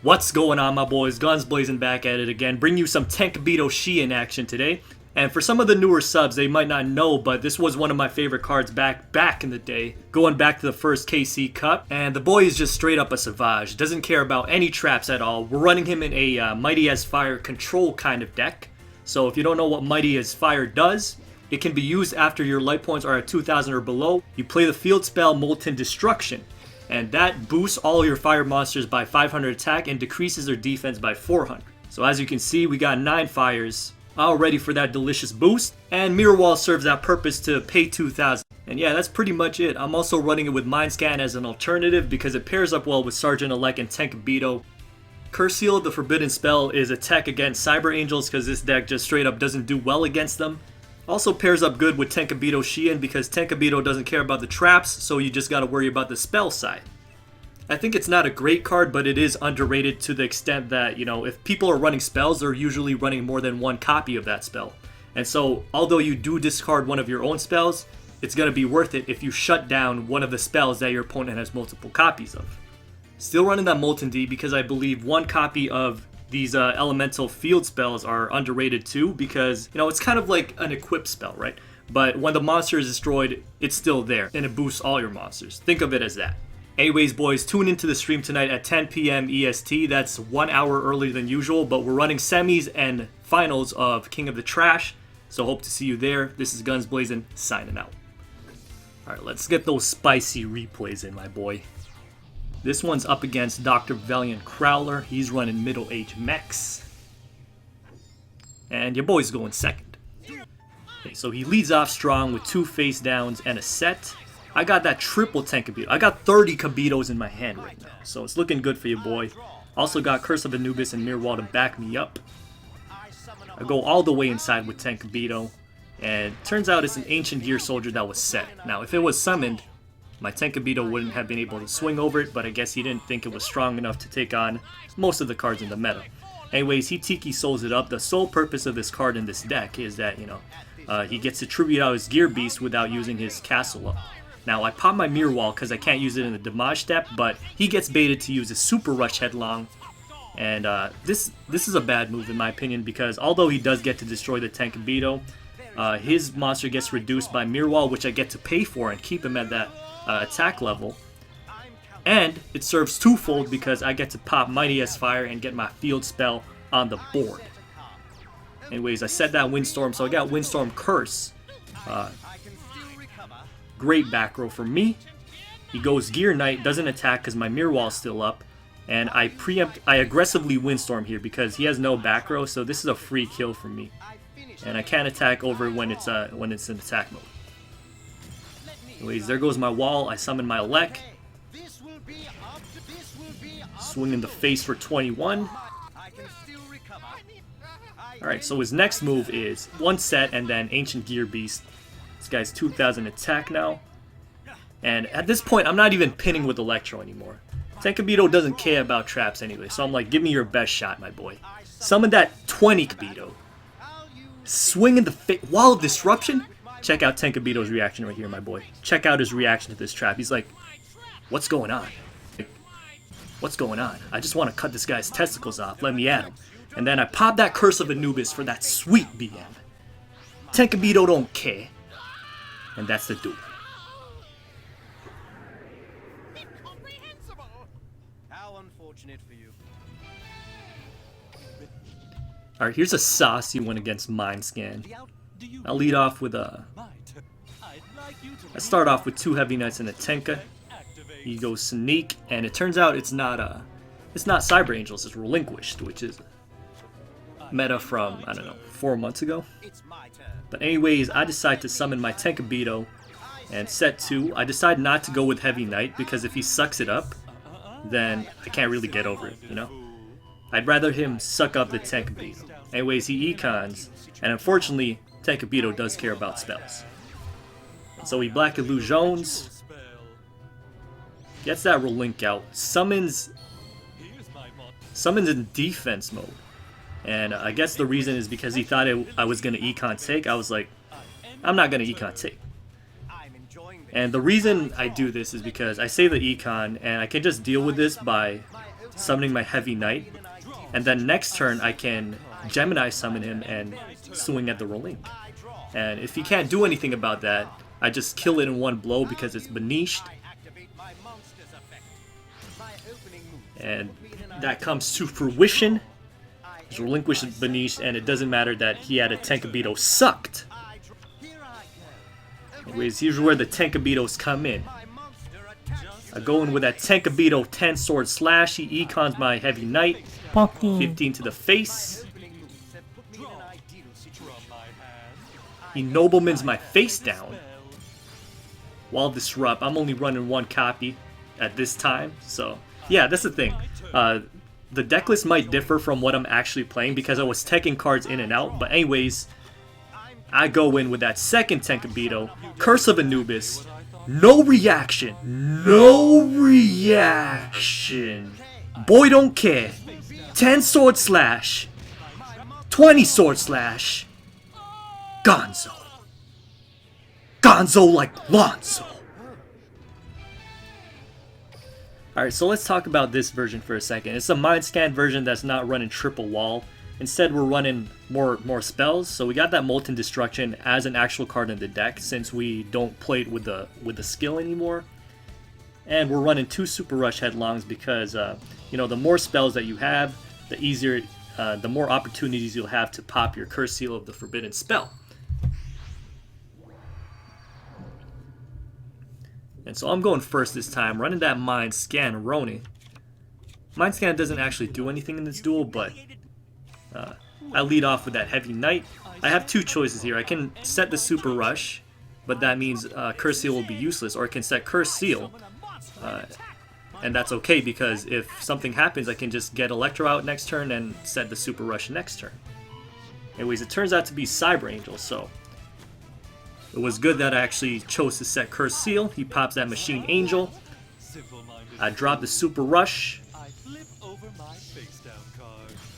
What's going on, my boys? Guns blazing back at it again. Bring you some Tenkabito Shien action today. And for some of the newer subs, they might not know, but this was one of my favorite cards back in the day, going back to the first KC Cup. And the boy is just straight up a Savage. Doesn't care about any traps at all. We're running him in a Mighty as Fire control kind of deck. So if you don't know what Mighty as Fire does, it can be used after your light points are at 2,000 or below. You play the field spell Molten Destruction, and that boosts all your fire monsters by 500 attack and decreases their defense by 400. So as you can see, we got 9 fires all ready for that delicious boost, and Mirror Wall serves that purpose to pay 2,000. And yeah, that's pretty much it. I'm also running it with Mind Scan as an alternative because it pairs up well with Sergeant Elect and Tenkabito. Curse Seal, the forbidden spell, is attack against Cyber Angels because this deck just straight up doesn't do well against them. Also pairs up good with Tenkabito Shien because Tenkabito doesn't care about the traps, so you just gotta worry about the spell side. I think it's not a great card, but it is underrated to the extent that, you know, if people are running spells, they're usually running more than one copy of that spell. And so, although you do discard one of your own spells, it's gonna be worth it if you shut down one of the spells that your opponent has multiple copies of. Still running that Molten D because I believe one copy of these elemental field spells are underrated too, because, you know, it's kind of like an equip spell, right? But when the monster is destroyed, it's still there, and it boosts all your monsters. Think of it as that. Anyways, boys, tune into the stream tonight at 10 p.m. EST. That's 1 hour earlier than usual, but we're running semis and finals of King of the Trash, so hope to see you there. This is Guns Blazing, signing out. Alright, let's get those spicy replays in, my boy. This one's up against Dr. Valiant Crowler. He's running middle-aged mechs. And your boy's going second. Okay, so he leads off strong with 2 face downs and a set. I got that triple Tenkabito. I got 30 Kabitos in my hand right now, so it's looking good for you, boy. Also got Curse of Anubis and Mirror Wall to back me up. I go all the way inside with Tenkabito, and turns out it's an Ancient Gear Soldier that was set. Now, if it was summoned, my Tenkabito wouldn't have been able to swing over it, but I guess he didn't think it was strong enough to take on most of the cards in the meta. Anyways, he Tiki Souls it up. The sole purpose of this card in this deck is that, you know, he gets to tribute out his Gear Beast without using his castle up. Now, I pop my Mirror Wall because I can't use it in the Damage step, but he gets baited to use his Super Rush Headlong. And this is a bad move in my opinion, because although he does get to destroy the Tenkabito, his monster gets reduced by Mirror Wall, which I get to pay for and keep him at that attack level. And it serves twofold because I get to pop Mighty as Fire and get my field spell on the board. Anyways, I set that Windstorm, so I got Windstorm Curse. Great back row for me. He goes Gear Knight, doesn't attack because my Mirror Wall is still up. And I aggressively Windstorm here because he has no back row, so this is a free kill for me. And I can't attack over when it's in attack mode. Anyways, there goes my wall. I summon my Elec. Swing in the face for 21. Alright, so his next move is 1 set and then Ancient Gear Beast. This guy's 2,000 attack now. And at this point, I'm not even pinning with Electro anymore. Tenkabito doesn't care about traps anyway, so I'm like, give me your best shot, my boy. Summon that 20 Kabito. Swing in the face. Wall of Disruption? Check out Tenkabito's reaction right here, my boy. Check out his reaction to this trap. He's like, what's going on? What's going on? I just want to cut this guy's testicles off. Let me at him. And then I pop that Curse of Anubis for that sweet BM. Tenkabito don't care. And that's the duel. How unfortunate for you. Alright, here's a saucy one against Mind Scan. I'll lead off with I start off with 2 Heavy Knights and a Tenka. He goes Sneak, and it turns out it's not Cyber Angels, it's Relinquished, which is meta from, I don't know, 4 months ago. But anyways, I decide to summon my Tenkabito and set 2. I decide not to go with Heavy Knight because if he sucks it up, then I can't really get over it, you know? I'd rather him suck up the Tenkabito. Anyways, he econs, and unfortunately, Tenkabito does care about spells. So he Black Illusions, gets that Relink out, summons in defense mode. And I guess the reason is because he thought I was going to econ take. I was like, I'm not going to econ take. And the reason I do this is because I save the econ, and I can just deal with this by summoning my Heavy Knight, and then next turn I can Gemini summon him and swing at the Rolink. And if he can't do anything about that, I just kill it in one blow because it's Benished. And that comes to fruition. He's relinquished Benished, and it doesn't matter that he had a Tenkabito sucked. Anyways, here's where the Tenkabitos come in. I go in with that Tenkabito 10 sword slash. He econs my Heavy Knight. 15 to the face. He noblemans my face down. While disrupt, I'm only running one copy at this time. So, yeah, that's the thing. The deck list might differ from what I'm actually playing because I was teching cards in and out. But anyways, I go in with that second Tenkabito, Curse of Anubis. No reaction. No reaction. Boy don't care. 10 sword slash. 20 sword slash. Gonzo. Gonzo like Lonzo. Alright, so let's talk about this version for a second. It's a mind scan version that's not running triple wall. Instead, we're running more spells. So we got that Molten Destruction as an actual card in the deck since we don't play it with the skill anymore. And we're running 2 Super Rush Headlongs because you know, the more spells that you have, the easier, the more opportunities you'll have to pop your Curse Seal of the Forbidden Spell. And so I'm going first this time, running that Mind Scan Roni. Mind Scan doesn't actually do anything in this duel, but I lead off with that Heavy Knight. I have 2 choices here. I can set the Super Rush, but that means Curse Seal will be useless, or I can set Curse Seal, and that's okay because if something happens, I can just get Electro out next turn and set the Super Rush next turn. Anyways, it turns out to be Cyber Angel, so it was good that I actually chose to set Curse Seal. He pops that Machine Angel. I drop the Super Rush.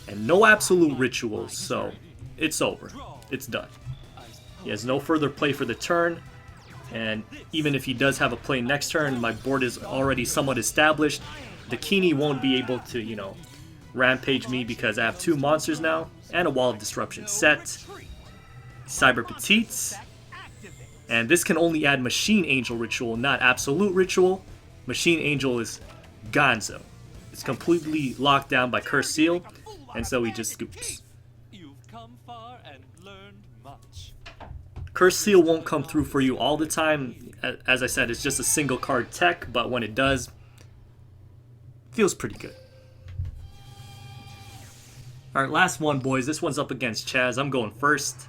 And no absolute rituals, so it's over. It's done. He has no further play for the turn. And even if he does have a play next turn, my board is already somewhat established. The Kini won't be able to, you know, rampage me because I have 2 monsters now. And a Wall of Disruption set. Cyber Petites. And this can only add Machine Angel Ritual, not Absolute Ritual. Machine Angel is Gonzo. It's completely locked down by Curse Seal, and so he just scoops. Curse Seal won't come through for you all the time. As I said, it's just a single card tech, but when it does, feels pretty good. Alright, last one, boys. This one's up against Chaz. I'm going first.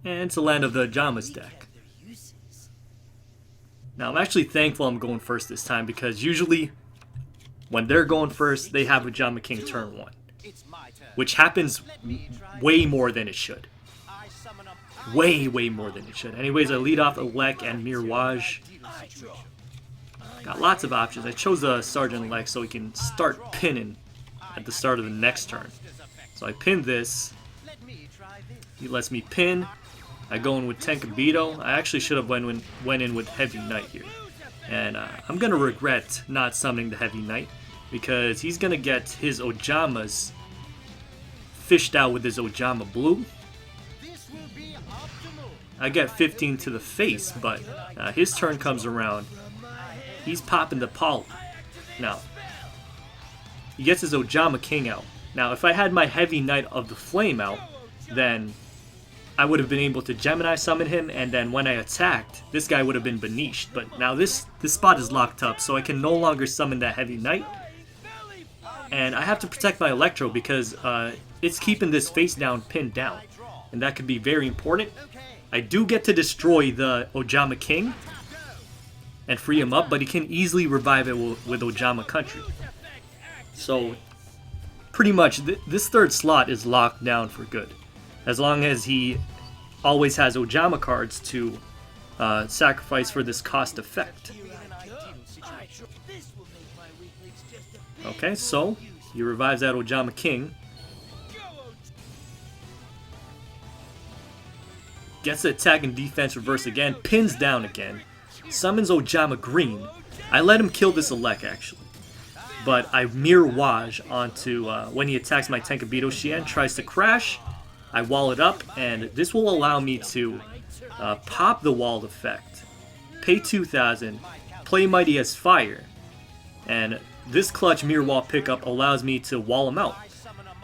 And it's a land of the Ajamas deck. Now, I'm actually thankful I'm going first this time because usually when they're going first, they have Ajama King turn 1. Which happens way more than it should. Way more than it should. Anyways, I lead off Elec and Mirwaj. Got lots of options. I chose a Sergeant Elec so he can start pinning at the start of the next turn. So I pin this. He lets me pin. I go in with Tenkabito. I actually should have went in with Heavy Knight here. And I'm going to regret not summoning the Heavy Knight because he's going to get his Ojamas fished out with his Ojama Blue. I get 15 to the face, but his turn comes around. He's popping the Poly. Now, he gets his Ojama King out. Now, if I had my Heavy Knight of the Flame out, then I would have been able to Gemini summon him, and then when I attacked, this guy would have been Benished. But now this spot is locked up, so I can no longer summon that Heavy Knight. And I have to protect my Electro because it's keeping this face down pinned down. And that could be very important. I do get to destroy the Ojama King and free him up, but he can easily revive it with Ojama Country. So pretty much this third slot is locked down for good. As long as he always has Ojama cards to sacrifice for this cost effect. Okay, so he revives that Ojama King. Gets the attack and defense reverse again. Pins down again. summons Ojama Green. I let him kill this Elec actually, but I Mirror Waj onto when he attacks my Tenkabito Shien, tries to crash. I wall it up, and this will allow me to pop the walled effect, pay 2,000, play Mighty as fire, and this clutch Mirror Wall pickup allows me to wall him out.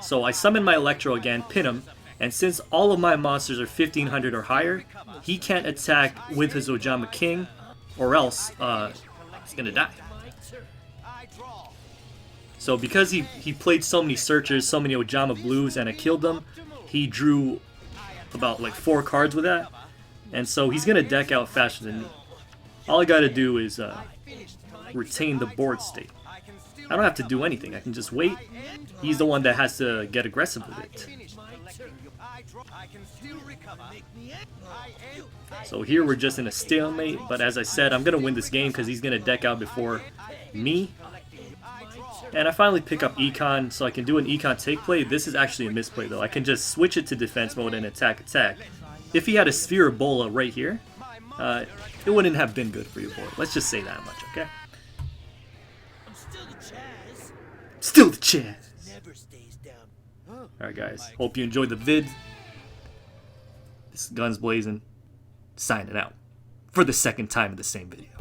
So I summon my Electro again, pin him, and since all of my monsters are 1500 or higher, he can't attack with his Ojama King, or else he's gonna die. So because he played so many Searchers, so many Ojama Blues, and I killed them, he drew about like 4 cards with that, and so he's gonna deck out faster than me. All I gotta do is retain the board state. I don't have to do anything, I can just wait. He's the one that has to get aggressive with it. So here we're just in a stalemate, but as I said, I'm gonna win this game because he's gonna deck out before me. And I finally pick up Econ, so I can do an Econ take play. This is actually a misplay though. I can just switch it to defense mode and attack. If he had a Sphere Ebola right here, it wouldn't have been good for your board. Let's just say that much, okay? Still the Chaz. Alright guys, hope you enjoyed the vid. This is Guns Blazing, signing out for the second time in the same video.